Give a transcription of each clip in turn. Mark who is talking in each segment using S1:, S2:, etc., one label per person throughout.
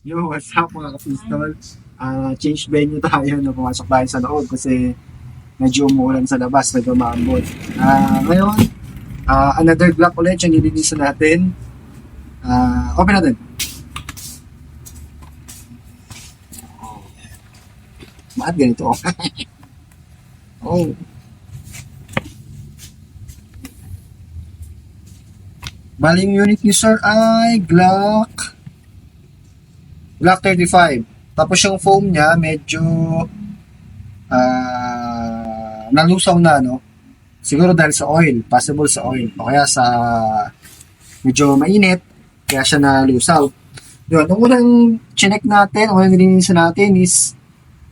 S1: Yo, what's up mga kapistol? Change venue tayo na pumasok tayo sa loob kasi medyo umuulan sa labas, medyo maambon. Ngayon, another block ulit yung nilinisan natin. Open natin. Maat ganito. Oh. Bali yung unit ni Sir ay Glock 35. Tapos yung foam niya medyo nalusaw na, no? Siguro dahil sa oil, possible sa oil. O kaya sa medyo mainit, kaya siya nalusaw. Yun, ang unang chinek natin, unang nilinisan natin is,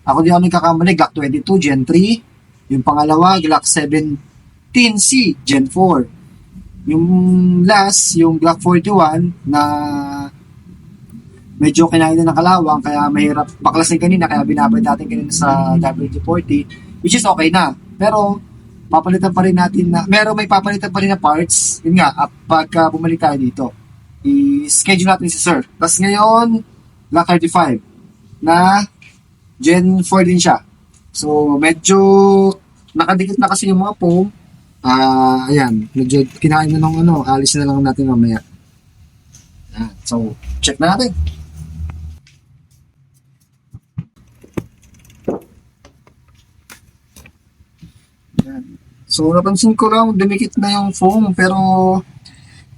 S1: ako di ako nagkakamali, Glock 22 Gen 3. Yung pangalawa, Glock 17C Gen 4. Yung last, yung Glock 41 na medyo kinain na ng kalawang kaya mahirap baklasin kanina kaya binabad natin kanina sa WD-40 which is okay na. Pero papalitan pa rin natin na may papalitan pa rin na parts. Yun nga, pagka bumalik tayo dito, i-schedule natin si Sir. Tapos ngayon, Glock 35 na Gen 4 din siya. So medyo nakadikit na kasi yung mga foam. Ayan, medyo kinain na ng alis na lang natin mamaya. So, check na natin. So, napansin ko lang, dumikit na yung foam, pero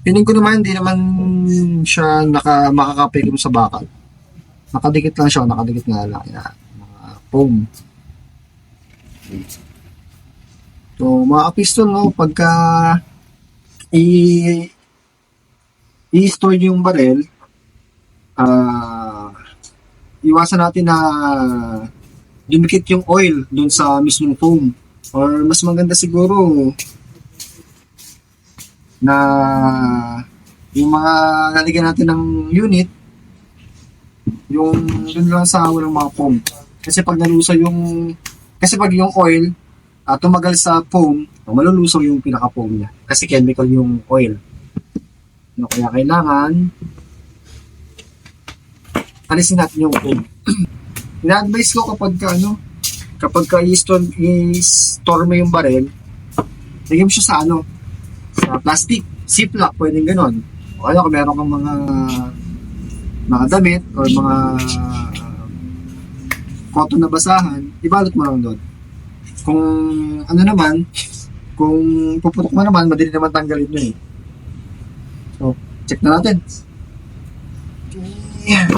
S1: piling ko naman, hindi naman siya makakapigil sa bakal. Nakadikit lang siya, nakadikit nga lang. Foam. So, mga piston, no, pagka i-store yung barrel, iwasan natin na dumikit yung oil dun sa mismong foam. Or mas maganda siguro na yung mga lalagyan natin ng unit, yung dun lang sa walang mga foam. Kasi pag nalusaw pag yung oil, tumagal sa foam, malulusaw yung pinaka-foam niya. Kasi chemical yung oil. No, kaya kailangan alisin natin yung foam. Ina-advise ko kapag i-store mo yung barrel, lagyan mo siya sa sa plastic, ziplock, pwedeng ganon. O kaya kung meron kang mga damit or mga cotton na basahan, ibalot mo lang doon. Kung kung puputok mo naman, madali naman tanggalin yun eh. So, check na natin. Yeah.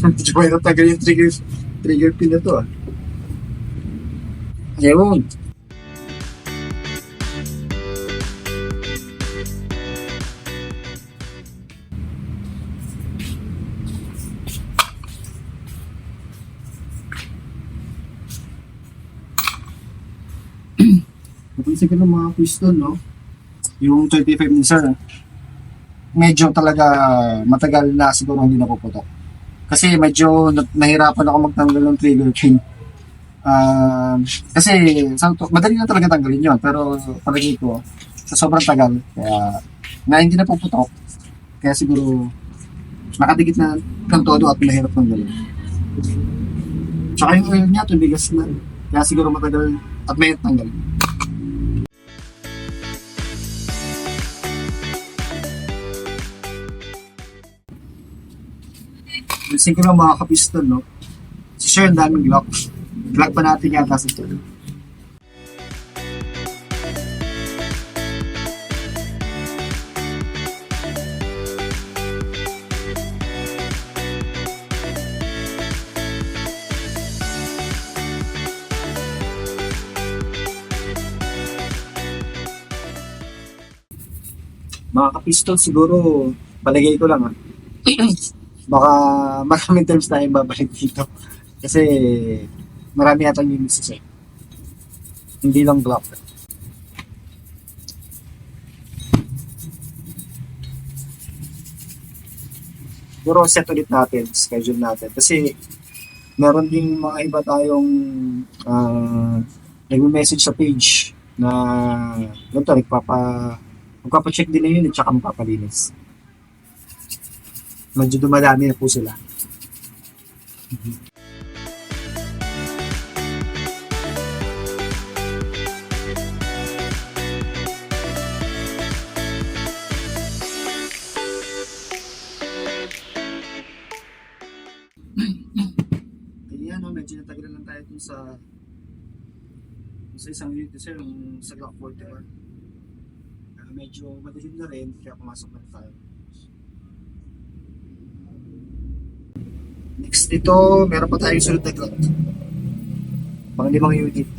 S1: Medyo mahirap tagal yung trigger pin na to Ayun. Napansin ko ng mga piston, no? Yung 25 ni Sir, medyo talaga matagal na siguro hindi napuputok. Kasi medyo nahirapan ako magtanggal ng trigger pin. Kasi madali na talaga tanggalin yun. Pero palagi ko, sa sobrang tagal, kaya na hindi na puputok. Kaya siguro nakadikit na ng todo at mahirap tanggalin. Tsaka yung oil niya, tumigas na. Kaya siguro matagal at mahirap tanggalin. Bilisin ko lang mga kapiston, no? Si Sir, ang daming Glock. Glock pa natin yata sa ito. Mga kapiston, siguro, palagay ko lang Baka maraming times tayong babalik dito. Kasi marami yata units eh. Hindi lang block. Pero set ulit natin, schedule natin. Kasi meron ding mga iba tayong nagme-message sa page na ganito, magpapacheck din na yun at saka magpapalinis. Medyo dumadami na po sila. Ayan, medyo natagalan lang tayo dun sa isang unit sir, yung sa Glock 41. Medyo madilim na rin, kaya pumasok na tayo. Next dito, meron pa tayong sunod na Glock. Mga 5 unit.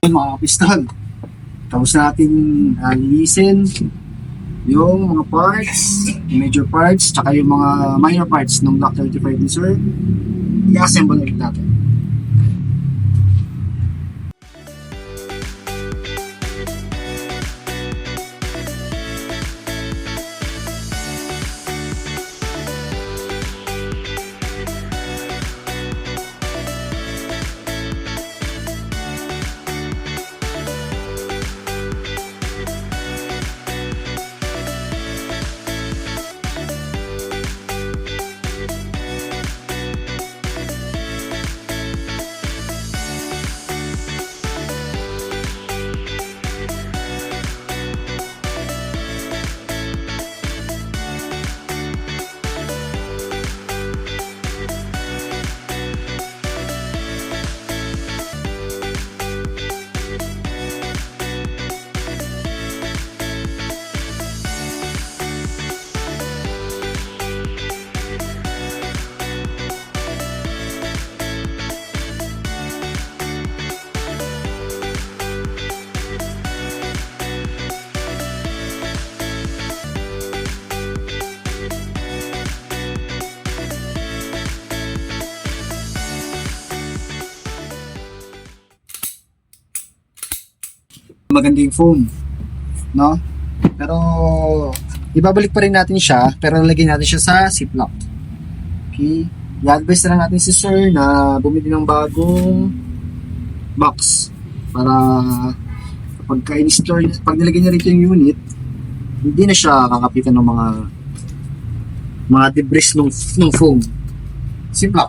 S1: Mga piston. Tapos natin linisin yung mga parts, yung major parts, tsaka yung mga minor parts ng Glock 35 ni sir. I-assemble ulit natin. Maganda yung foam, no? Pero ibabalik pa rin natin siya, pero nalagyan natin siya sa ziplock. Okay, i-advise na lang natin si sir na bumili ng bagong box para kapag ka-install, pag nilagay niya rito yung unit, hindi na siya kakapitan ng mga debris ng foam. Simple.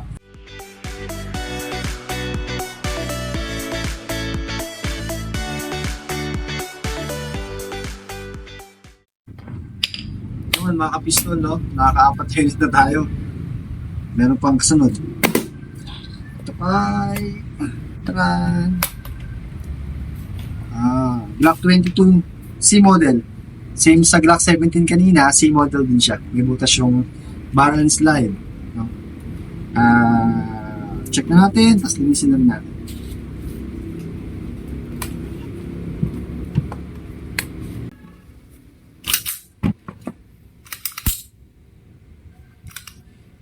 S1: Naman mga kapiston, no? Nakaka-apat unit na tayo. Meron pang kasunod. Ito ay taran. Glock 22 C model. Same sa Glock 17 kanina, C model din siya. May butas yung barrel and slide. No? Check na natin, tapos linisin na rin natin.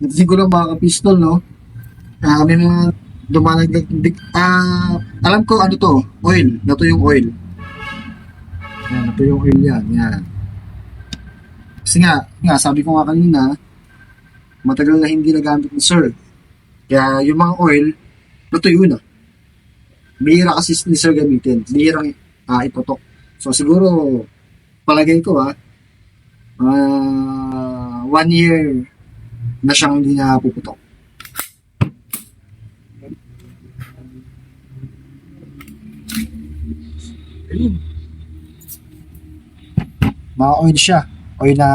S1: Natin ko lang mga kapistol, no? May mga dumalagdag. Alam ko ano to, oil. Nato yung oil. Yan, nato yung oil yan. Yan. Kasi nga, sabi ko nga kanina, matagal na hindi nagamit ni sir. Kaya yung mga oil, natuyo na. Bihira kasi ni sir gamitin. Bihirang ipotok. So siguro, palagay ko 1 year na siyang hindi na puputok. Ayun. Mga oil siya. Oil na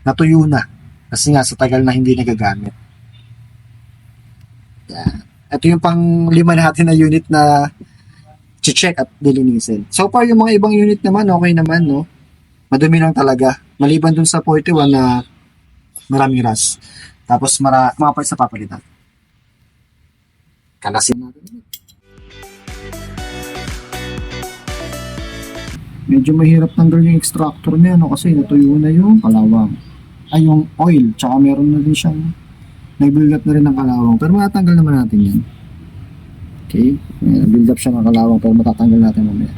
S1: natuyo na. Kasi nga sa tagal na hindi nagagamit. Yan. Ito yung pang 5 natin na unit na check at dilinisin. So far yung mga ibang unit naman okay naman, no? Madumi lang talaga. Maliban dun sa 41 na maraming rust. Tapos mga parts na papalitan. Kalasin natin. Medyo mahirap tanggal yung extractor niya, no? Kasi natuyo na yung kalawang. Ay, yung oil. Tsaka meron na din siyang nag-build up na rin ng kalawang. Pero matatanggal naman natin yan. Okay? Build up siya ng kalawang pero matatanggal natin mamaya.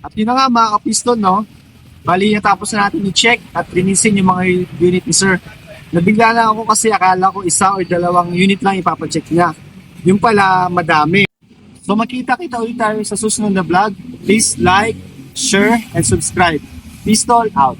S1: At yun na nga mga kapiston, no? Bali, natapos na natin i-check at linisin yung mga unit ni Sir. Nabigla lang ako kasi akala ko isa or dalawang unit lang ipapacheck niya. Yung pala, madami. So makita-kita ulit tayo sa susunod na vlog. Please like, share, and subscribe. Pistol out!